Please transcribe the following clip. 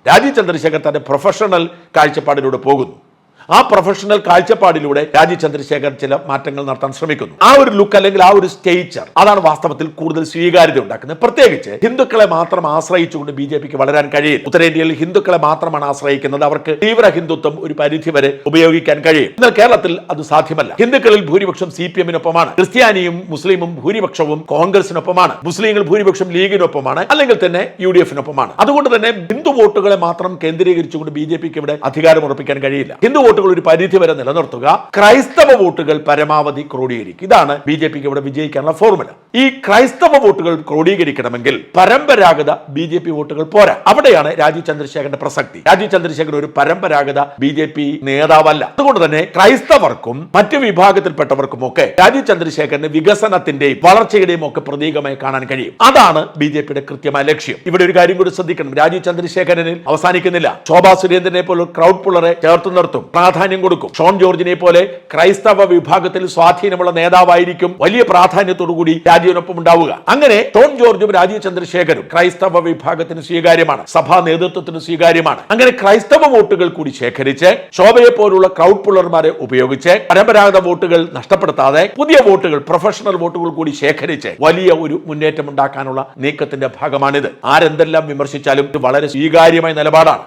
രാജീവ് ചന്ദ്രശേഖർ തന്റെ പ്രൊഫഷണൽ കാഴ്ചപ്പാടിലൂടെ പോകുന്നു. ആ പ്രൊഫഷണൽ കാഴ്ചപ്പാടിലൂടെ രാജീവ് ചന്ദ്രശേഖർ ചില മാറ്റങ്ങൾ നടത്താൻ ശ്രമിക്കുന്നു. ആ ഒരു ലുക്ക് അല്ലെങ്കിൽ ആ ഒരു സ്റ്റേച്ചർ അതാണ് വാസ്തവത്തിൽ കൂടുതൽ സ്വീകാര്യത ഉണ്ടാക്കുന്നത്. പ്രത്യേകിച്ച് ഹിന്ദുക്കളെ മാത്രം ആശ്രയിച്ചുകൊണ്ട് ബി.ജെ.പിക്ക് വളരാൻ കഴിയും. ഉത്തരേന്ത്യയിൽ ഹിന്ദുക്കളെ മാത്രമാണ് ആശ്രയിക്കുന്നത്. അവർക്ക് തീവ്ര ഹിന്ദുത്വം ഒരു പരിധി വരെ ഉപയോഗിക്കാൻ കഴിയും. എന്നാൽ കേരളത്തിൽ അത് സാധ്യമല്ല. ഹിന്ദുക്കളിൽ ഭൂരിപക്ഷം CPM-നൊപ്പമാണ്, ക്രിസ്ത്യാനിയും മുസ്ലിമും ഭൂരിപക്ഷവും കോൺഗ്രസിനൊപ്പമാണ്, മുസ്ലിങ്ങൾ ഭൂരിപക്ഷം ലീഗിനൊപ്പമാണ്, അല്ലെങ്കിൽ തന്നെ UDF-നൊപ്പമാണ്. അതുകൊണ്ട് തന്നെ ഹിന്ദു വോട്ടുകളെ മാത്രം കേന്ദ്രീകരിച്ചുകൊണ്ട് ബി.ജെ.പിക്ക് ഇവിടെ അധികാരം ഉറപ്പിക്കാൻ കഴിയില്ല. ഹിന്ദു വോട്ടുകൾ ഒരു പരിധി വരെ നിലനിർത്തുക, ക്രൈസ്തവ വോട്ടുകൾ പരമാവധി ക്രോഡീകരിക്കുക. ഇതാണ് ബി.ജെ.പിക്ക് ഇവിടെ വിജയിക്കാനുള്ള ഫോർമുല. ഈ ക്രൈസ്തവ വോട്ടുകൾ ക്രോഡീകരിക്കണമെങ്കിൽ പരമ്പരാഗത ബി.ജെ.പി വോട്ടുകൾ പോരാ. അവിടെയാണ് രാജീവ് ചന്ദ്രശേഖരന്റെ പ്രസക്തി. രാജീവ് ചന്ദ്രശേഖർ ഒരു പരമ്പരാഗത ബി.ജെ.പി നേതാവല്ല. അതുകൊണ്ട് തന്നെ ക്രൈസ്തവർക്കും മറ്റു വിഭാഗത്തിൽപ്പെട്ടവർക്കും ഒക്കെ രാജീവ് ചന്ദ്രശേഖരന് വികസനത്തിന്റെയും വളർച്ചയുടെയും ഒക്കെ പ്രതീകമായി കാണാൻ കഴിയും. അതാണ് ബി.ജെ.പിയുടെ കൃത്യമായ ലക്ഷ്യം. ഇവിടെ ഒരു കാര്യം കൂടി ശ്രദ്ധിക്കണം. രാജീവ് ചന്ദ്രശേഖരനിൽ അവസാനിക്കുന്നില്ല. ശോഭാ സുരേന്ദ്രനെ പോലെ ക്രൗഡ് പുള്ളറെ ചേർത്ത് നിർത്തും, പ്രാധാന്യം കൊടുക്കും. ഷോൺ ജോർജിനെ പോലെ ക്രൈസ്തവ വിഭാഗത്തിൽ സ്വാധീനമുള്ള നേതാവായിരിക്കും വലിയ പ്രാധാന്യത്തോടുകൂടി രാജീവിനൊപ്പം ഉണ്ടാവുക. അങ്ങനെ ഷോൺ ജോർജും രാജീവ് ചന്ദ്രശേഖരും ക്രൈസ്തവ വിഭാഗത്തിന് സ്വീകാര്യമാണ്, സഭാ നേതൃത്വത്തിന് സ്വീകാര്യമാണ്. അങ്ങനെ ക്രൈസ്തവ വോട്ടുകൾ കൂടി ശേഖരിച്ച് ശോഭയെ പോലുള്ള ക്രൗഡ് പുള്ളർമാരെ ഉപയോഗിച്ച് പരമ്പരാഗത വോട്ടുകൾ നഷ്ടപ്പെടുത്താതെ പുതിയ വോട്ടുകൾ, പ്രൊഫഷണൽ വോട്ടുകൾ കൂടി ശേഖരിച്ച് വലിയ ഒരു മുന്നേറ്റം ഉണ്ടാക്കാനുള്ള നീക്കത്തിന്റെ ഭാഗമാണിത്. ആരെന്തെല്ലാം വിമർശിച്ചാലും ഇത് വളരെ സ്വീകാര്യമായ നിലപാടാണ്.